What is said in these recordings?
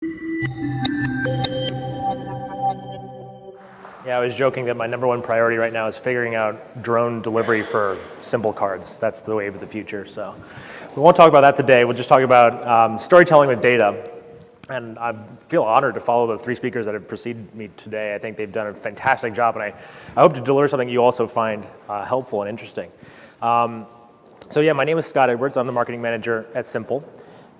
Yeah, I was joking that my #1 priority right now is figuring out drone delivery for Simple cards. That's the wave of the future. So we won't talk about that today. We'll just talk about storytelling with data. And I feel honored to follow the 3 speakers that have preceded me today. I think they've done a fantastic job, and I hope to deliver something you also find helpful and interesting. So yeah, my name is Scott Edwards. I'm the marketing manager at Simple.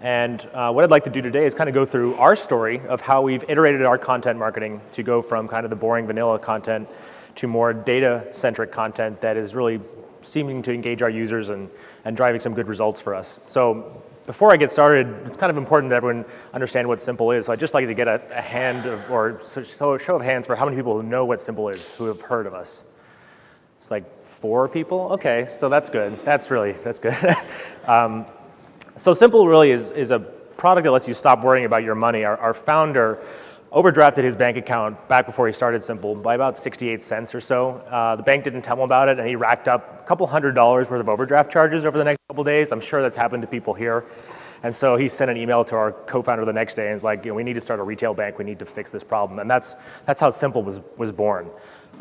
And what I'd like to do today is kind of go through our story of how we've iterated our content marketing to go from kind of the boring vanilla content to more data-centric content that is really seeming to engage our users and driving some good results for us. So before I get started, it's kind of important that everyone understand what Simple is. So I'd just like to get a hand of, or a show of hands for how many people who know what Simple is, who have heard of us. It's like 4 people? Okay, so that's good. That's good. So Simple really is a product that lets you stop worrying about your money. Our founder overdrafted his bank account back before he started Simple by about 68 cents or so. The bank didn't tell him about it, and he racked up a couple $100s worth of overdraft charges over the next couple days. I'm sure that's happened to people here. And so he sent an email to our co-founder the next day and was like, we need to start a retail bank. We need to fix this problem. And that's how Simple was born.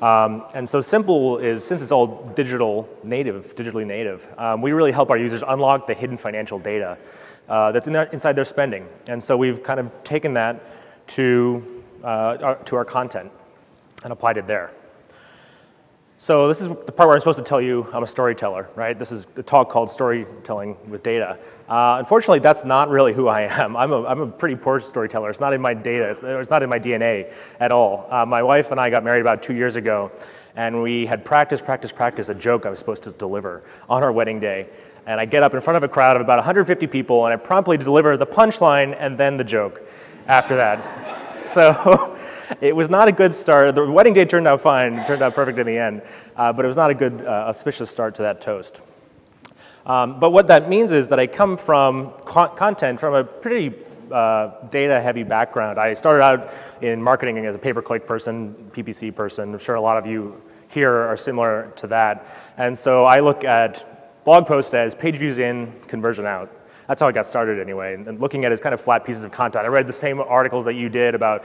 And so Simple is, since it's all digitally native, we really help our users unlock the hidden financial data that's inside their spending. And so we've kind of taken that to our content and applied it there. So this is the part where I'm supposed to tell you I'm a storyteller, right? This is a talk called Storytelling with Data. Unfortunately, that's not really who I am. I'm a pretty poor storyteller. It's not in my data. It's not in my DNA at all. My wife and I got married about 2 years ago, and we had practiced a joke I was supposed to deliver on our wedding day. And I get up in front of a crowd of about 150 people, and I promptly deliver the punchline and then the joke after that. So it was not a good start. The wedding day turned out fine. It turned out perfect in the end. But it was not a good, auspicious start to that toast. But what that means is that I come from content from a pretty data-heavy background. I started out in marketing as a pay-per-click person, PPC person. I'm sure a lot of you here are similar to that. And so I look at blog posts as page views in, conversion out. That's how I got started anyway, and looking at it as kind of flat pieces of content. I read the same articles that you did about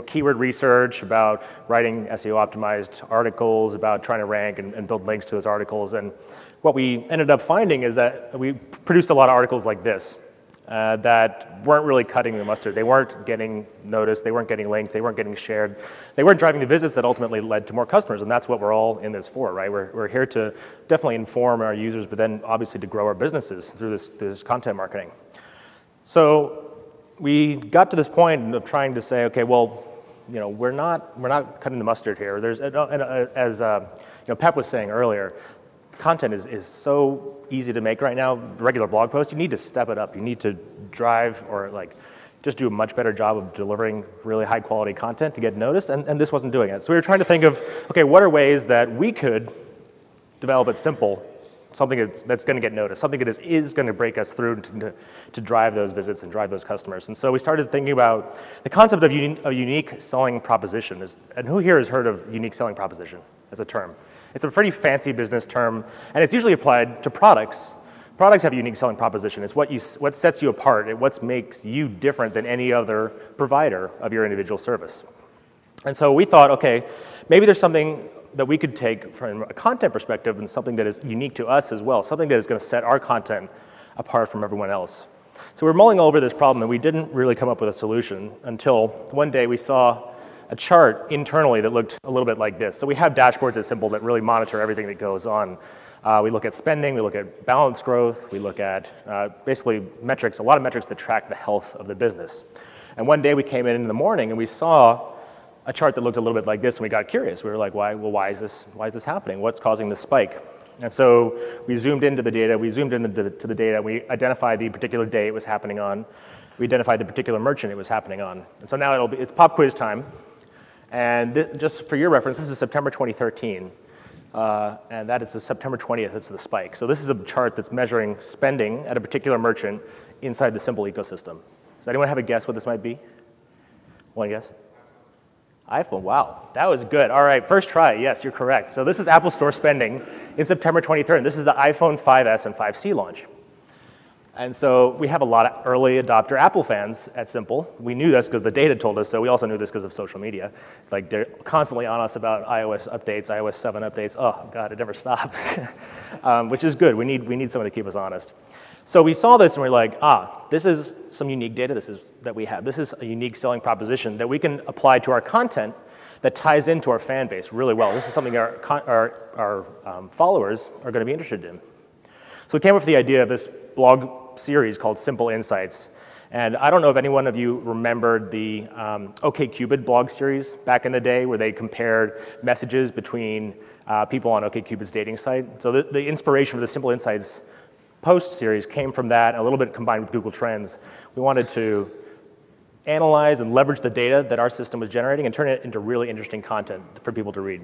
keyword research, about writing SEO-optimized articles, about trying to rank and build links to those articles. And what we ended up finding is that we produced a lot of articles like this that weren't really cutting the mustard. They weren't getting noticed, they weren't getting linked, they weren't getting shared. They weren't driving the visits that ultimately led to more customers, and that's what we're all in this for, right? We're here to definitely inform our users, but then obviously to grow our businesses through this content marketing. So we got to this point of trying to say, okay, well, we're not cutting the mustard here. As Pep was saying earlier, content is so easy to make right now. Regular blog posts, you need to step it up. You need to drive or just do a much better job of delivering really high quality content to get noticed, and this wasn't doing it. So we were trying to think of, okay, what are ways that we could develop at Simple something that's going to get noticed, something that is going to break us through to drive those visits and drive those customers. And so we started thinking about the concept of a unique selling proposition. And who here has heard of unique selling proposition as a term? It's a pretty fancy business term, and it's usually applied to products. Products have a unique selling proposition. It's what sets you apart. It's what makes you different than any other provider of your individual service. And so we thought, okay, maybe there's something that we could take from a content perspective and something that is unique to us as well, something that is going to set our content apart from everyone else. So we're mulling over this problem, and we didn't really come up with a solution until one day we saw a chart internally that looked a little bit like this. So we have dashboards at Simple that really monitor everything that goes on. We look at spending, we look at balance growth, we look at basically metrics, a lot of metrics that track the health of the business. And one day we came in the morning and we saw a chart that looked a little bit like this, and we got curious. We were like, why is this happening? What's causing this spike? And so we zoomed into the data, we identified the particular day it was happening on, we identified the particular merchant it was happening on. And so now it's pop quiz time. And just for your reference, this is September 2013, and that is the September 20th, it's the spike. So this is a chart that's measuring spending at a particular merchant inside the Simple ecosystem. Does anyone have a guess what this might be? One guess? iPhone, wow, that was good. All right, first try, yes, you're correct. So this is Apple Store spending in September 23rd. This is the iPhone 5S and 5C launch. And so we have a lot of early adopter Apple fans at Simple. We knew this because the data told us so. We also knew this because of social media. Like, they're constantly on us about iOS updates, iOS 7 updates. Oh, God, it never stops, which is good. We need someone to keep us honest. So we saw this and we're like, this is some unique data that we have. This is a unique selling proposition that we can apply to our content that ties into our fan base really well. This is something our followers are going to be interested in. So we came up with the idea of this blog series called Simple Insights. And I don't know if any one of you remembered the OkCupid blog series back in the day where they compared messages between people on OkCupid's dating site. So the inspiration for the Simple Insights post series came from that, a little bit combined with Google Trends. We wanted to analyze and leverage the data that our system was generating and turn it into really interesting content for people to read.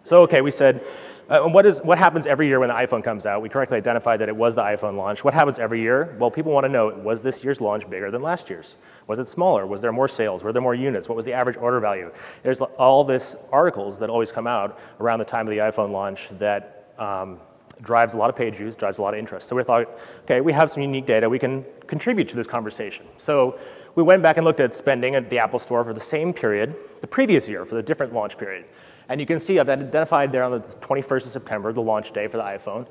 So, okay, we said, what happens every year when the iPhone comes out? We correctly identified that it was the iPhone launch. What happens every year? Well, people want to know, was this year's launch bigger than last year's? Was it smaller? Was there more sales? Were there more units? What was the average order value? There's all this articles that always come out around the time of the iPhone launch that drives a lot of page views, drives a lot of interest. So we thought, okay, we have some unique data. We can contribute to this conversation. So we went back and looked at spending at the Apple Store for the same period, the previous year, for the different launch period. And you can see I've identified there on the 21st of September, the launch day for the iPhone.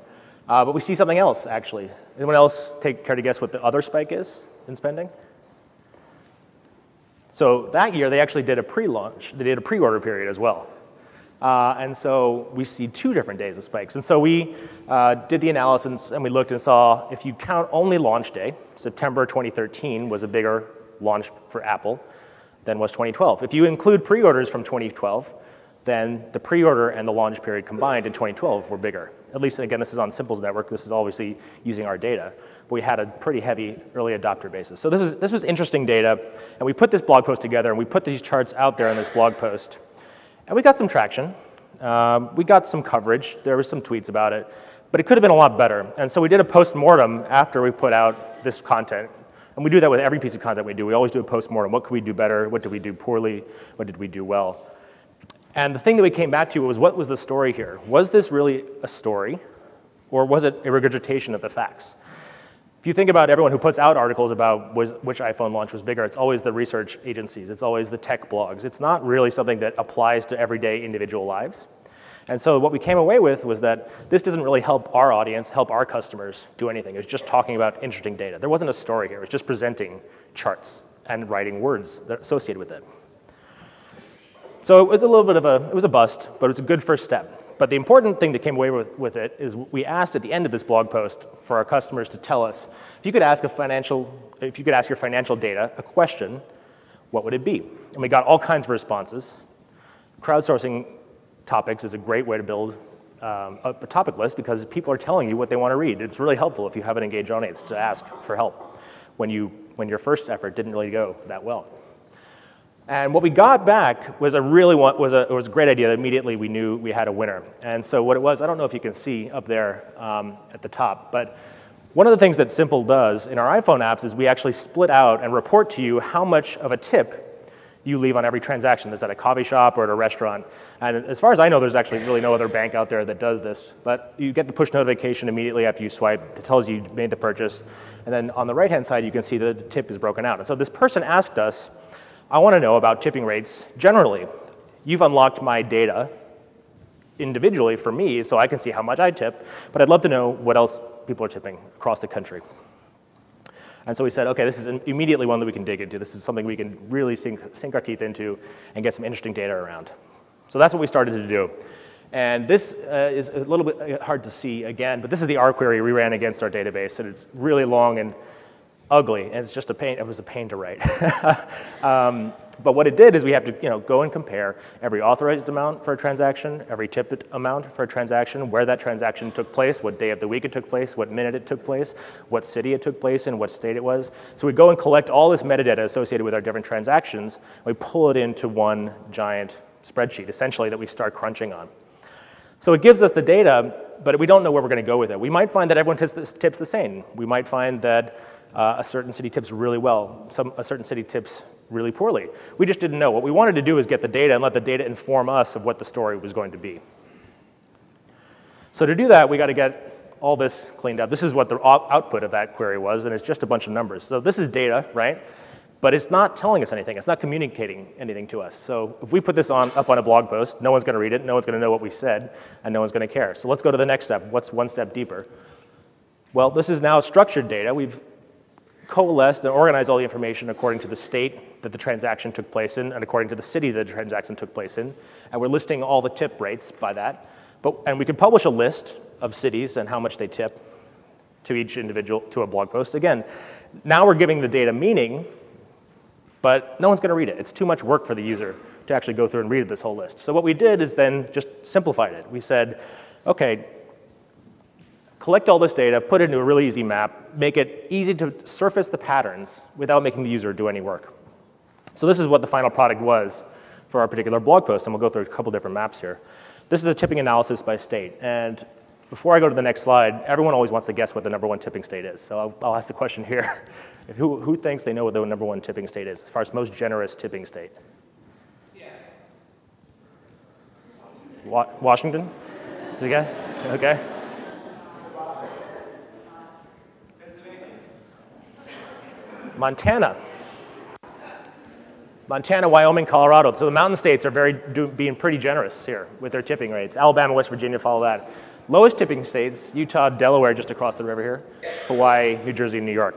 But we see something else, actually. Anyone else take care to guess what the other spike is in spending? So that year, they actually did a pre-launch. They did a pre-order period as well. And so we see 2 different days of spikes. And so we did the analysis, and we looked and saw if you count only launch day, September 2013 was a bigger launch for Apple than was 2012. If you include pre-orders from 2012, then the pre-order and the launch period combined in 2012 were bigger. At least, again, this is on Simple's network. This is obviously using our data. But we had a pretty heavy early adopter basis. So this was interesting data. And we put this blog post together, and we put these charts out there in this blog post. And we got some traction. We got some coverage. There were some tweets about it. But it could have been a lot better. And so we did a postmortem after we put out this content. And we do that with every piece of content we do. We always do a postmortem. What could we do better? What did we do poorly? What did we do well? And the thing that we came back to was, what was the story here? Was this really a story, or was it a regurgitation of the facts? If you think about everyone who puts out articles about which iPhone launch was bigger, it's always the research agencies. It's always the tech blogs. It's not really something that applies to everyday individual lives. And so what we came away with was that this doesn't really help our audience, help our customers do anything. It was just talking about interesting data. There wasn't a story here. It was just presenting charts and writing words that associated with it. So it was a little bit of it was a bust, but it was a good first step. But the important thing that came away with it is we asked at the end of this blog post for our customers to tell us, if you could ask your financial data a question, what would it be? And we got all kinds of responses. Crowdsourcing topics is a great way to build a topic list because people are telling you what they want to read. It's really helpful if you have an engaged audience to ask for help when your first effort didn't really go that well. And what we got back was a great idea that immediately we knew we had a winner. And so what it was, I don't know if you can see up there at the top, but one of the things that Simple does in our iPhone apps is we actually split out and report to you how much of a tip you leave on every transaction that's at a coffee shop or at a restaurant. And as far as I know, there's actually really no other bank out there that does this. But you get the push notification immediately after you swipe that tells you you made the purchase. And then on the right-hand side, you can see that the tip is broken out. And so this person asked us, I want to know about tipping rates generally. You've unlocked my data individually for me so I can see how much I tip, but I'd love to know what else people are tipping across the country. And so we said, okay, this is immediately one that we can dig into. This is something we can really sink our teeth into and get some interesting data around. So that's what we started to do. And this is a little bit hard to see again, but this is the R query we ran against our database, and it's really long and ugly, and it's just a pain. It was a pain to write. But what it did is we have to go and compare every authorized amount for a transaction, every tipped amount for a transaction, where that transaction took place, what day of the week it took place, what minute it took place, what city it took place in, what state it was. So we go and collect all this metadata associated with our different transactions, and we pull it into one giant spreadsheet, essentially, that we start crunching on. So it gives us the data, but we don't know where we're going to go with it. We might find that everyone tips the same. We might find that a certain city tips really well, a certain city tips really poorly. We just didn't know. What we wanted to do is get the data and let the data inform us of what the story was going to be. So to do that, we got to get all this cleaned up. This is what the output of that query was, and it's just a bunch of numbers. So this is data, right? But it's not telling us anything. It's not communicating anything to us. So if we put this up on a blog post, no one's going to read it, no one's going to know what we said, and no one's going to care. So let's go to the next step. What's one step deeper? Well, this is now structured data. We've coalesced and organized all the information according to the state that the transaction took place in and according to the city that the transaction took place in. And we're listing all the tip rates by that. And we could publish a list of cities and how much they tip to each individual, to a blog post. Again, now we're giving the data meaning, but no one's going to read it. It's too much work for the user to actually go through and read this whole list. So what we did is then just simplified it. We said, OK, collect all this data, put it into a really easy map, make it easy to surface the patterns without making the user do any work. So this is what the final product was for our particular blog post, and we'll go through a couple different maps here. This is a tipping analysis by state. And before I go to the next slide, everyone always wants to guess what the #1 tipping state is. So I'll ask the question here. Who thinks they know what the #1 tipping state is, as far as most generous tipping state? Yeah. Washington? Is it guess? OK. Montana. Montana, Wyoming, Colorado. So the mountain states are being pretty generous here with their tipping rates. Alabama, West Virginia follow that. Lowest tipping states, Utah, Delaware, just across the river here. Hawaii, New Jersey, New York.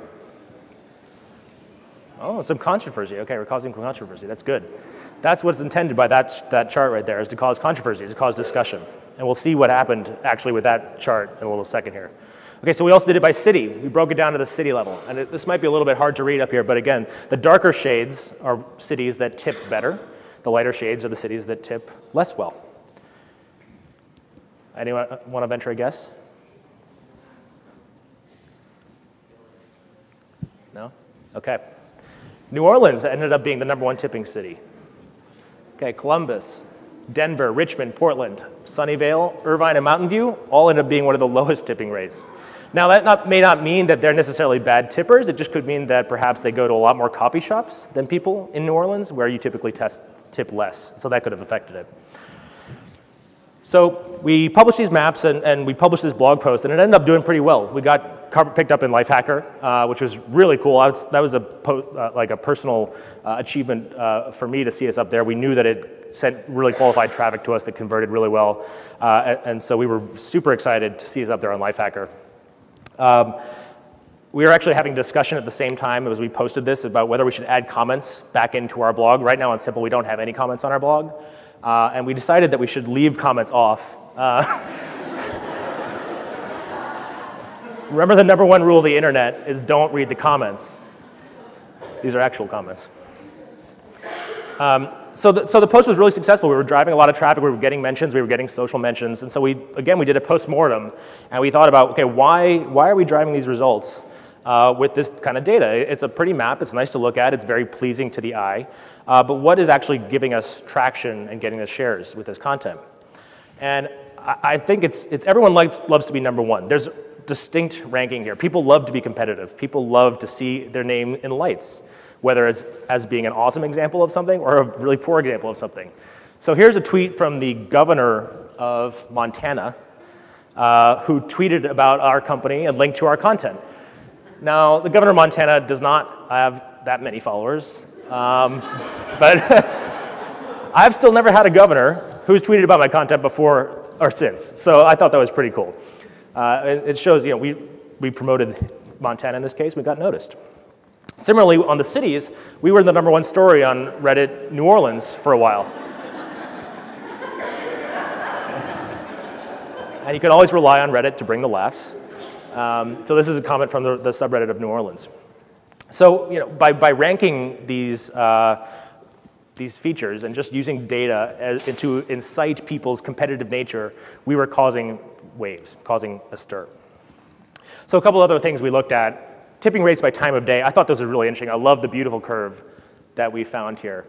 Oh, some controversy. OK, we're causing controversy. That's good. That's what's intended by that chart right there, is to cause controversy, to cause discussion. And we'll see what happened actually with that chart in a little second here. OK, so we also did it by city. We broke it down to the city level. And this might be a little bit hard to read up here, but again, the darker shades are cities that tip better. The lighter shades are the cities that tip less well. Anyone want to venture a guess? No? OK. New Orleans ended up being the #1 tipping city. OK, Columbus, Denver, Richmond, Portland, Sunnyvale, Irvine, and Mountain View all ended up being one of the lowest tipping rates. Now, that may not mean that they're necessarily bad tippers. It just could mean that perhaps they go to a lot more coffee shops than people in New Orleans, where you typically tip less. So that could have affected it. So we published these maps, and we published this blog post, and it ended up doing pretty well. We got picked up in Lifehacker, which was really cool. That was like a personal achievement for me to see us up there. We knew that it sent really qualified traffic to us that converted really well. And so we were super excited to see us up there on Lifehacker. We were actually having a discussion at the same time as we posted this about whether we should add comments back into our blog. Right now on Simple, we don't have any comments on our blog. And we decided that we should leave comments off. Remember, the #1 rule of the internet is don't read the comments. These are actual comments. So the post was really successful. We were driving a lot of traffic. We were getting mentions. We were getting social mentions. And so we did a postmortem. And we thought about, OK, why are we driving these results with this kind of data? It's a pretty map. It's nice to look at. It's very pleasing to the eye. But what is actually giving us traction and getting us shares with this content? And I think everyone loves to be #1. There's distinct ranking here. People love to be competitive. People love to see their name in lights, whether it's as being an awesome example of something or a really poor example of something. So here's a tweet from the governor of Montana, who tweeted about our company and linked to our content. Now, the governor of Montana does not have that many followers, but I've still never had a governor who's tweeted about my content before or since. So I thought that was pretty cool. It shows, we promoted Montana in this case. We got noticed. Similarly, on the cities, we were the #1 story on Reddit New Orleans for a while. And you can always rely on Reddit to bring the laughs. So this is a comment from the subreddit of New Orleans. So by ranking these features and just using data to incite people's competitive nature, we were causing waves, causing a stir. So a couple other things we looked at. Tipping rates by time of day. I thought this was really interesting. I love the beautiful curve that we found here.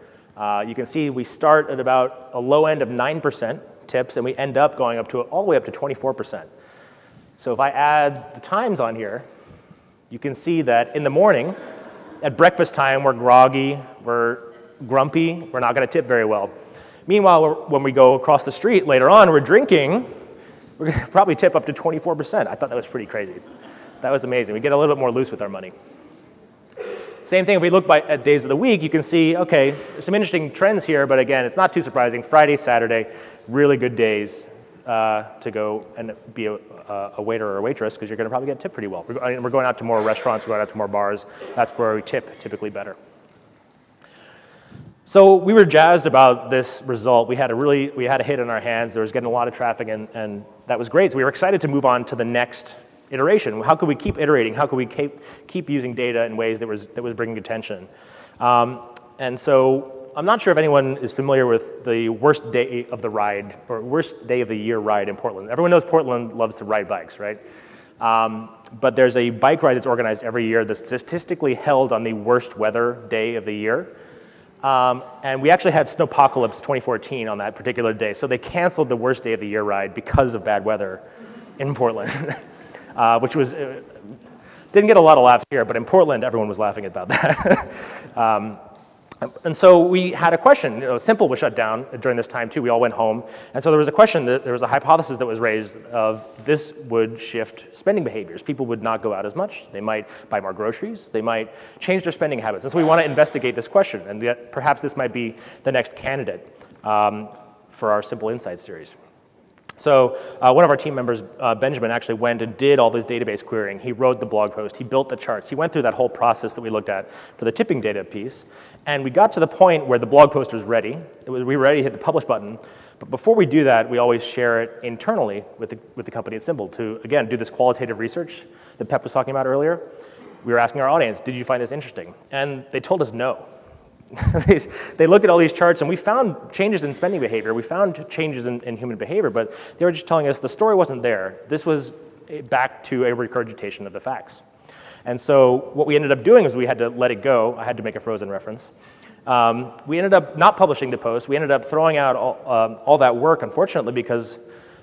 You can see we start at about a low end of 9% tips, and we end up going all the way up to 24%. So if I add the times on here, you can see that in the morning, at breakfast time, we're groggy, we're grumpy, we're not going to tip very well. Meanwhile, when we go across the street later on, we're drinking, we're going to probably tip up to 24%. I thought that was pretty crazy. That was amazing. We get a little bit more loose with our money. Same thing, if we look at days of the week, you can see, okay, there's some interesting trends here, but again, it's not too surprising. Friday, Saturday, really good days to go and be a waiter or a waitress, because you're going to probably get tipped pretty well. We're going out to more restaurants, we're going out to more bars. That's where we tip typically better. So we were jazzed about this result. We had a hit in our hands. There was getting a lot of traffic, and that was great. So we were excited to move on to the next iteration. How could we keep iterating? How could we keep using data in ways that was bringing attention? And so I'm not sure if anyone is familiar with the worst day of the ride, or worst day of the year ride in Portland. Everyone knows Portland loves to ride bikes, right? But there's a bike ride that's organized every year that's statistically held on the worst weather day of the year. And we actually had Snowpocalypse 2014 on that particular day. So they canceled the worst day of the year ride because of bad weather in Portland, which was, didn't get a lot of laughs here, but in Portland, everyone was laughing about that. And so we had a question. Simple was shut down during this time too. We all went home. And so there was a question, there was a hypothesis that was raised of this would shift spending behaviors. People would not go out as much. They might buy more groceries. They might change their spending habits. And so we want to investigate this question. And yet perhaps this might be the next candidate for our Simple Insights series. So one of our team members, Benjamin, actually went and did all this database querying. He wrote the blog post. He built the charts. He went through that whole process that we looked at for the tipping data piece. And we got to the point where the blog post was ready. We were ready to hit the publish button. But before we do that, we always share it internally with the company at Simple to, again, do this qualitative research that Pep was talking about earlier. We were asking our audience, did you find this interesting? And they told us no. They looked at all these charts, and we found changes in spending behavior. We found changes in human behavior, but they were just telling us the story wasn't there. This was back to a regurgitation of the facts. And so what we ended up doing is we had to let it go. I had to make a Frozen reference. We ended up not publishing the post. We ended up throwing out all that work, unfortunately, because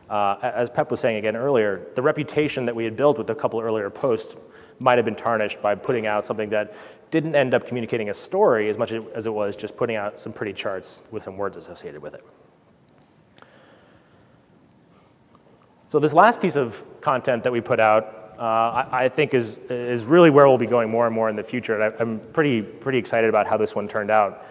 as Pep was saying again earlier, the reputation that we had built with a couple earlier posts might have been tarnished by putting out something that didn't end up communicating a story as much as it was just putting out some pretty charts with some words associated with it. So this last piece of content that we put out, I think is really where we'll be going more and more in the future. And I'm pretty excited about how this one turned out.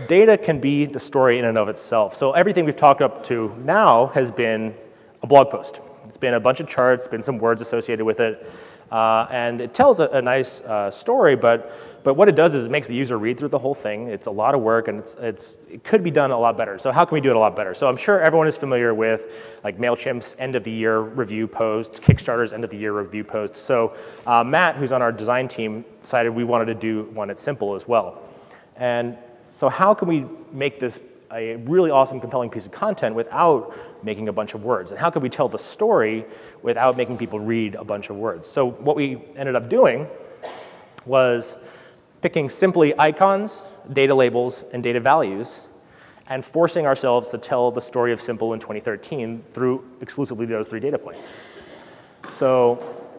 Data can be the story in and of itself. So everything we've talked up to now has been a blog post. It's been a bunch of charts, been some words associated with it. And it tells a nice story, but what it does is it makes the user read through the whole thing. It's a lot of work, and it could be done a lot better. So how can we do it a lot better? So I'm sure everyone is familiar with like MailChimp's end-of-the-year review post, Kickstarter's end-of-the-year review post. So Matt, who's on our design team, decided we wanted to do one at Simple as well. And so how can we make this a really awesome, compelling piece of content without making a bunch of words? And how could we tell the story without making people read a bunch of words? So what we ended up doing was picking simply icons, data labels, and data values, and forcing ourselves to tell the story of Simple in 2013 through exclusively those 3 data points. So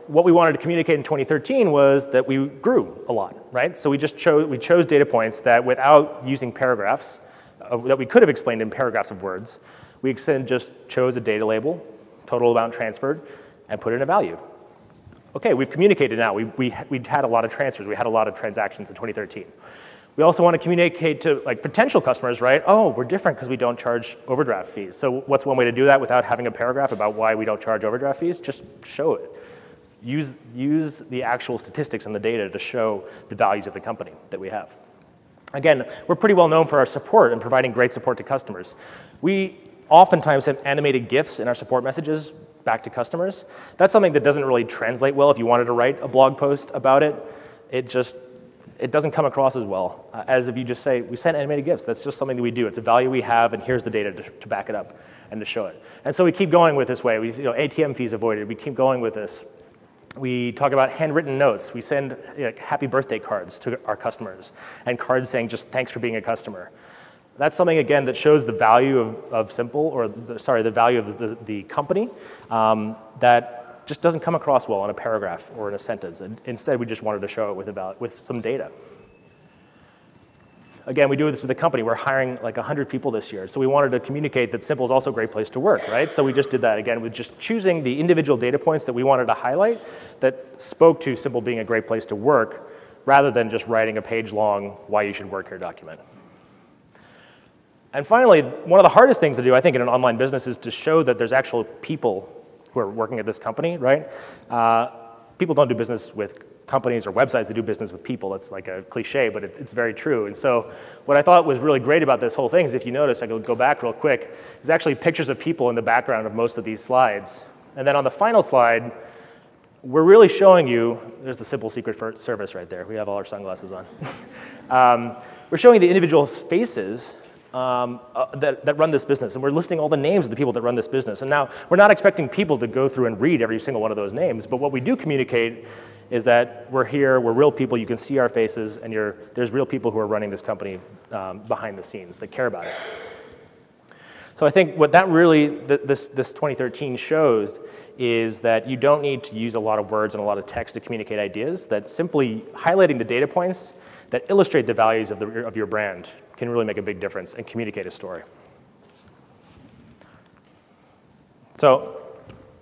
what we wanted to communicate in 2013 was that we grew a lot, right? So we chose data points that without using paragraphs, that we could have explained in paragraphs of words, we just chose a data label, total amount transferred, and put in a value. Okay, we've communicated now. We had a lot of transfers. We had a lot of transactions in 2013. We also want to communicate to like potential customers, right? Oh, we're different because we don't charge overdraft fees. So what's one way to do that without having a paragraph about why we don't charge overdraft fees? Just show it. Use the actual statistics and the data to show the values of the company that we have. Again, we're pretty well known for our support and providing great support to customers. We oftentimes have animated GIFs in our support messages back to customers. That's something that doesn't really translate well if you wanted to write a blog post about it. It doesn't come across as well as if you just say, we send animated GIFs. That's just something that we do. It's a value we have, and here's the data to back it up and to show it. And so we keep going with this way. ATM fees avoided. We keep going with this. We talk about handwritten notes. We send happy birthday cards to our customers and cards saying just thanks for being a customer. That's something, again, that shows the value of Simple, or the value of the company that just doesn't come across well in a paragraph or in a sentence. And instead, we just wanted to show it with some data. Again, we do this with the company. We're hiring like 100 people this year. So we wanted to communicate that simple is also a great place to work, right? So we just did that again with just choosing the individual data points that we wanted to highlight that spoke to simple being a great place to work rather than just writing a page-long why you should work here document. And finally, one of the hardest things to do, I think, in an online business is to show that there's actual people who are working at this company, right? People don't do business with companies or websites, they do business with people. It's like a cliche, but it's very true. And so what I thought was really great about this whole thing is if you notice, I could go back real quick, there's actually pictures of people in the background of most of these slides. And then on the final slide, we're really showing you, there's the simple secret service right there. We have all our sunglasses on. We're showing the individual faces that run this business. And we're listing all the names of the people that run this business. And now, we're not expecting people to go through and read every single one of those names, but what we do communicate is that we're here, we're real people, you can see our faces, and there's real people who are running this company behind the scenes that care about it. So I think what that really, this 2013 shows is that you don't need to use a lot of words and a lot of text to communicate ideas, that simply highlighting the data points that illustrate the values of your brand can really make a big difference and communicate a story. So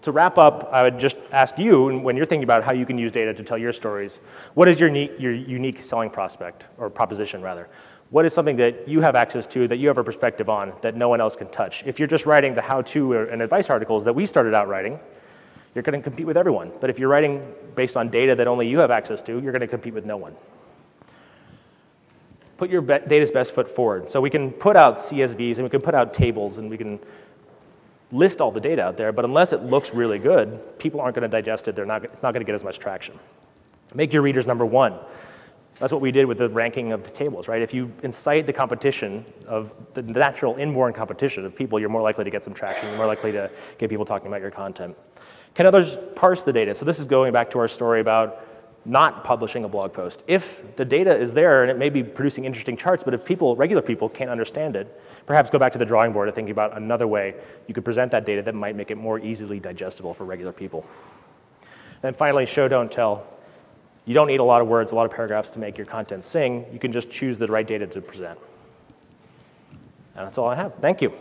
to wrap up, I would just ask you, when you're thinking about how you can use data to tell your stories, what is your unique selling prospect, or proposition rather? What is something that you have access to, that you have a perspective on, that no one else can touch? If you're just writing the how-to and advice articles that we started out writing, you're going to compete with everyone. But if you're writing based on data that only you have access to, you're going to compete with no one. Put your data's best foot forward. So we can put out CSVs, and we can put out tables, and we can list all the data out there, but unless it looks really good, people aren't going to digest it. It's not going to get as much traction. Make your readers number one. That's what we did with the ranking of the tables, right? If you incite the competition of the natural inborn competition of people, you're more likely to get some traction. You're more likely to get people talking about your content. Can others parse the data? So this is going back to our story about not publishing a blog post. If the data is there and it may be producing interesting charts, but if regular people can't understand it, perhaps go back to the drawing board and think about another way you could present that data that might make it more easily digestible for regular people. And finally, show, don't tell. You don't need a lot of words, a lot of paragraphs to make your content sing. You can just choose the right data to present. And that's all I have. Thank you.